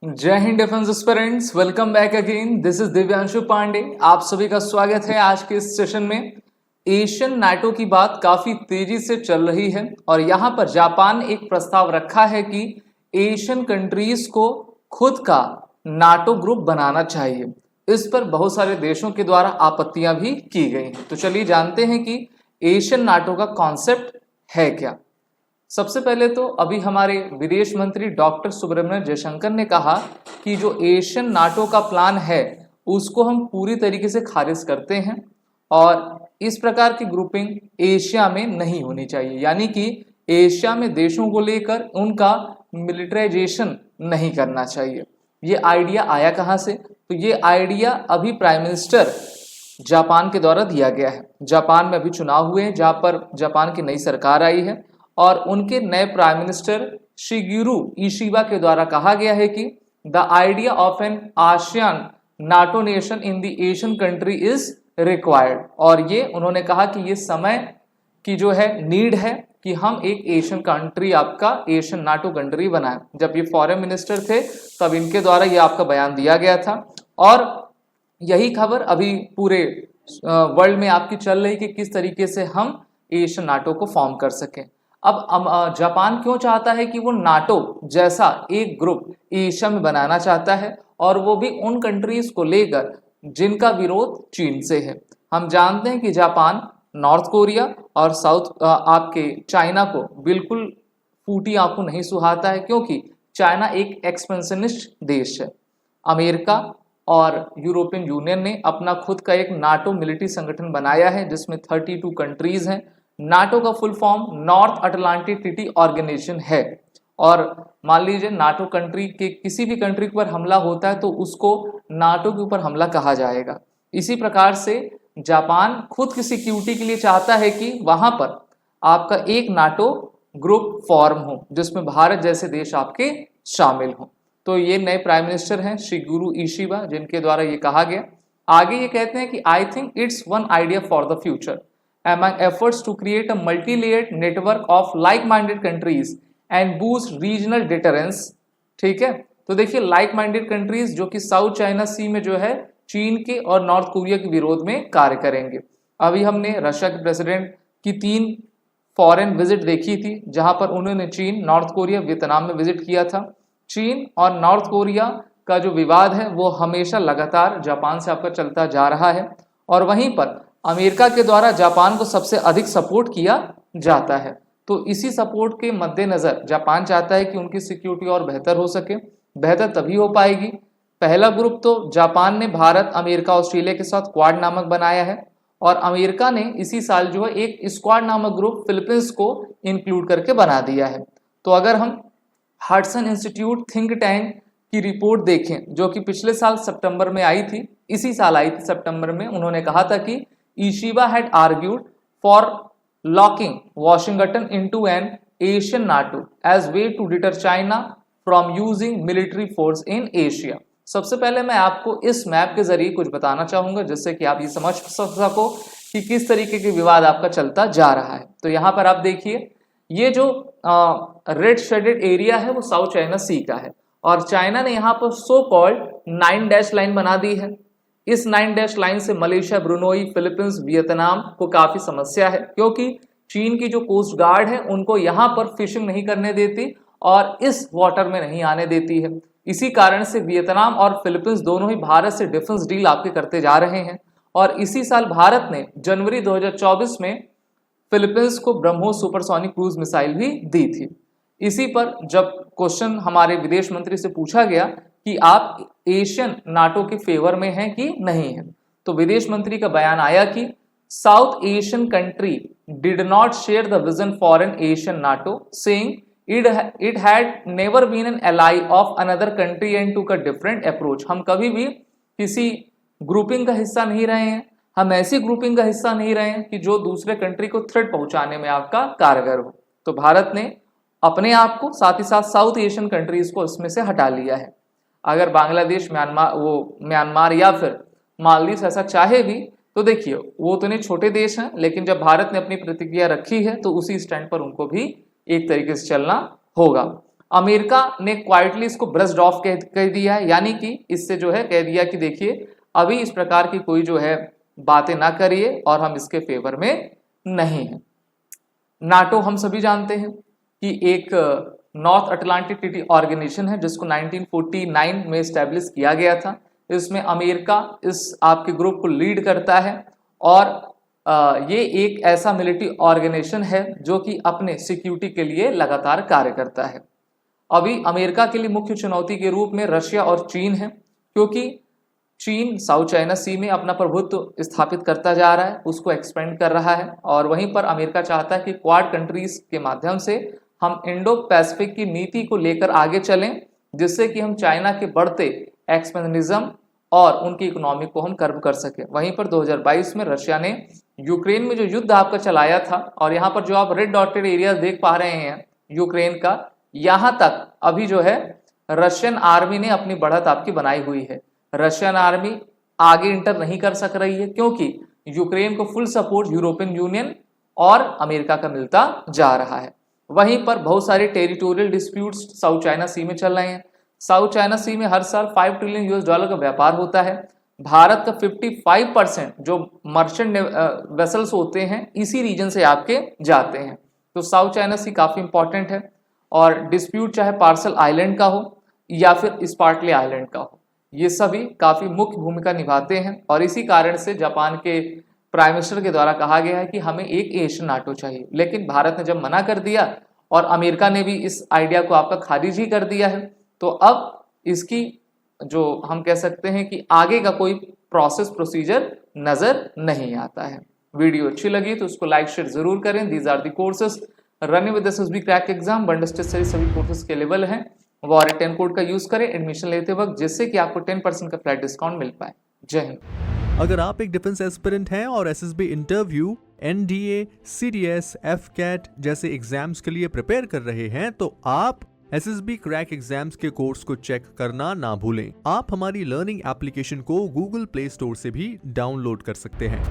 जय Hind defence aspirants, welcome back again. This is Divyanshu Pandey. आप सभी का स्वागत है आज के इस सेशन में। एशियन नाटो की बात काफी तेजी से चल रही है और यहाँ पर जापान ने एक प्रस्ताव रखा है कि एशियन कंट्रीज को खुद का नाटो ग्रुप बनाना चाहिए। इस पर बहुत सारे देशों के द्वारा आपत्तियां भी की गई हैं। तो चलिए जानते हैं कि एशियन नाटो का कॉन्सेप्ट है क्या। सबसे पहले तो अभी हमारे विदेश मंत्री डॉक्टर सुब्रमण्यम जयशंकर ने कहा कि जो एशियन नाटो का प्लान है उसको हम पूरी तरीके से खारिज करते हैं और इस प्रकार की ग्रुपिंग एशिया में नहीं होनी चाहिए, यानी कि एशिया में देशों को लेकर उनका मिलिटराइजेशन नहीं करना चाहिए। ये आइडिया आया कहाँ से? तो ये आइडिया अभी प्राइम मिनिस्टर जापान के द्वारा दिया गया है। जापान में अभी चुनाव हुए हैं जहाँ पर जापान की नई सरकार आई है और उनके नए प्राइम मिनिस्टर शिगेरू इशिबा के द्वारा कहा गया है कि the idea of an ASEAN NATO nation in the Asian country is required. और ये उन्होंने कहा कि ये समय की जो है नीड है कि हम एक एशियन कंट्री, आपका एशियन नाटो कंट्री बनाएं। जब ये फॉरेन मिनिस्टर थे तब इनके द्वारा ये आपका बयान दिया गया था और यही खबर अभी पूरे वर्ल्ड में आपकी चल रही कि किस तरीके से हम एशियन नाटो को फॉर्म कर सकें। अब जापान क्यों चाहता है कि वो नाटो जैसा एक ग्रुप एशिया में बनाना चाहता है और वो भी उन कंट्रीज को लेकर जिनका विरोध चीन से है। हम जानते हैं कि जापान नॉर्थ कोरिया और साउथ आपके चाइना को बिल्कुल फूटी आंखों नहीं सुहाता है, क्योंकि चाइना एक एक्सपेंशनिस्ट देश है। अमेरिका और यूरोपियन यूनियन ने अपना खुद का एक नाटो मिलिट्री संगठन बनाया है जिसमें 32 कंट्रीज हैं। नाटो का full form North Atlantic Treaty Organization है और मान लीजिए नाटो कंट्री के किसी भी कंट्री पर हमला होता है तो उसको नाटो के ऊपर हमला कहा जाएगा। इसी प्रकार से जापान खुद की सिक्योरिटी के लिए चाहता है कि वहां पर आपका एक नाटो ग्रुप फॉर्म हो जिसमें भारत जैसे देश आपके शामिल हों। तो ये नए प्राइम मिनिस्टर हैं शिगेरू इशिबा, जिनके द्वारा ये कहा गया। आगे ये कहते हैं कि I think it's one idea for the future among efforts to create a multi-layered network of like-minded countries and boost regional deterrence। ठीक है, तो देखिए लाइक माइंडेड कंट्रीज जो कि साउथ चाइना सी में जो है चीन के और नॉर्थ कोरिया के विरोध में कार्य करेंगे। अभी हमने रशिया के प्रेसिडेंट की 3 फॉरेन विजिट देखी थी जहां पर उन्होंने चीन, नॉर्थ कोरिया, वियतनाम में विजिट किया था। चीन और नॉर्थ कोरिया का जो विवाद है वो हमेशा लगातार जापान से आपका चलता जा रहा है और वहीं पर अमेरिका के द्वारा जापान को सबसे अधिक सपोर्ट किया जाता है। तो इसी सपोर्ट के मद्देनजर जापान चाहता है कि उनकी सिक्योरिटी और बेहतर हो सके। बेहतर तभी हो पाएगी, पहला ग्रुप तो जापान ने भारत, अमेरिका, ऑस्ट्रेलिया के साथ क्वाड नामक बनाया है और अमेरिका ने इसी साल जो है एक स्क्वाड नामक ग्रुप फिलीपींस को इंक्लूड करके बना दिया है। तो अगर हम हडसन इंस्टीट्यूट थिंक टैंक की रिपोर्ट देखें जो कि पिछले साल सितंबर में आई थी, इसी साल आई थी सितंबर में, उन्होंने कहा था कि Ishiba had argued for locking Washington into an Asian NATO as way to deter China from using military force in Asia। सबसे पहले मैं आपको इस मैप के जरिए कुछ बताना चाहूंगा जिससे कि आप ये समझ सको कि किस तरीके के विवाद आपका चलता जा रहा है। तो यहाँ पर आप देखिए ये जो रेड शेडेड एरिया है वो साउथ चाइना सी का है और चाइना ने यहाँ पर सो कॉल्ड 9 डैश लाइन बना दी है। इस 9 डैश लाइन से मलेशिया, ब्रुनोई, फिलीपींस, वियतनाम को काफी समस्या है क्योंकि चीन की जो कोस्ट गार्ड है उनको यहाँ पर फिशिंग नहीं करने देती और इस वाटर में नहीं आने देती है। इसी कारण से वियतनाम और फिलीपींस दोनों ही भारत से डिफेंस डील आपके करते जा रहे हैं और इसी साल भारत ने जनवरी 2024 में फिलीपींस को ब्रह्मोस सुपरसोनिक क्रूज मिसाइल भी दी थी। इसी पर जब क्वेश्चन हमारे विदेश मंत्री से पूछा गया कि आप एशियन नाटो के फेवर में हैं कि नहीं है, तो विदेश मंत्री का बयान आया कि South Asian country did not share the vision for an Asian NATO, saying it had never been an ally of another country and took a different approach. हम कभी भी किसी ग्रुपिंग का हिस्सा नहीं रहे हैं, हम ऐसी ग्रुपिंग का हिस्सा नहीं रहे हैं कि जो दूसरे कंट्री को थ्रेट पहुंचाने में आपका कारगर हो। तो भारत ने अपने आप को साथ ही साथ साउथ एशियन कंट्रीज को इसमें से हटा लिया है। अगर बांग्लादेश, म्यांमार या फिर मालदीव ऐसा चाहे भी तो देखिए वो तो नहीं छोटे देश हैं, लेकिन जब भारत ने अपनी प्रतिक्रिया रखी है तो उसी स्टैंड पर उनको भी एक तरीके से चलना होगा। अमेरिका ने क्वाइटली इसको ब्रश्ड ऑफ कह दिया है, यानी कि इससे जो है कह दिया कि देखिए अभी इस प्रकार की कोई जो है बातें ना करिए और हम इसके फेवर में नहीं हैं। नाटो हम सभी जानते हैं कि एक नॉर्थ अटलांटिक ट्रीटी ऑर्गेनाइजेशन है जिसको 1949 में स्टैब्लिश किया गया था। इसमें अमेरिका इस आपके ग्रुप को लीड करता है और ये एक ऐसा मिलिट्री ऑर्गेनाइजेशन है जो कि अपने सिक्योरिटी के लिए लगातार कार्य करता है। अभी अमेरिका के लिए मुख्य चुनौती के रूप में रशिया और चीन है, क्योंकि चीन साउथ चाइना सी में अपना प्रभुत्व स्थापित करता जा रहा है, उसको एक्सपेंड कर रहा है और वहीं पर अमेरिका चाहता है कि क्वाड कंट्रीज के माध्यम से हम इंडो पैसिफिक की नीति को लेकर आगे चलें, जिससे कि हम चाइना के बढ़ते एक्सपेंशनिज्म और उनकी इकोनॉमी को हम कर्व कर सके। वहीं पर 2022 में रशिया ने यूक्रेन में जो युद्ध आपका चलाया था, और यहाँ पर जो आप रेड डॉटेड एरिया देख पा रहे हैं यूक्रेन का, यहाँ तक अभी जो है रशियन आर्मी ने अपनी बढ़त आपकी बनाई हुई है। रशियन आर्मी आगे इंटर नहीं कर सक रही है क्योंकि यूक्रेन को फुल सपोर्ट यूरोपियन यूनियन और अमेरिका का मिलता जा रहा है। वहीं पर बहुत सारे टेरिटोरियल डिस्प्यूट्स साउथ चाइना सी में चल रहे हैं। साउथ चाइना सी में हर साल $5 ट्रिलियन का व्यापार होता है। भारत का 55% जो मर्चेंट वेसल्स होते हैं इसी रीजन से आपके जाते हैं। तो साउथ चाइना सी काफी इंपॉर्टेंट है और डिस्प्यूट चाहे पार्सल आइलैंड का हो या फिर स्पार्टले आइलैंड का हो, ये सभी काफी मुख्य भूमिका निभाते हैं और इसी कारण से जापान के प्राइम मिनिस्टर के द्वारा कहा गया है कि हमें एक एशियन नाटो चाहिए। लेकिन भारत ने जब मना कर दिया और अमेरिका ने भी इस आइडिया को आपका खारिज ही कर दिया है, तो अब इसकी जो हम कह सकते हैं कि आगे का कोई प्रोसीजर नजर नहीं आता है। वीडियो अच्छी लगी तो उसको लाइक शेयर जरूर करें। These are the courses running with SSB crack exam, बंडस्टेड सभी कोर्सेज के लेवल हैं। वॉरेट 10 कोड का यूज करें एडमिशन लेते वक्त, जिससे कि आपको 10% का फ्लैट डिस्काउंट मिल पाए। जय हिंद। अगर आप एक डिफेंस एस्पिरेंट हैं और SSB interview, NDA, CDS, AFCAT जैसे एग्जाम्स के लिए प्रिपेयर कर रहे हैं तो आप एसएसबी क्रैक एग्जाम्स के कोर्स को चेक करना ना भूलें। आप हमारी लर्निंग एप्लीकेशन को गूगल प्ले स्टोर से भी डाउनलोड कर सकते हैं।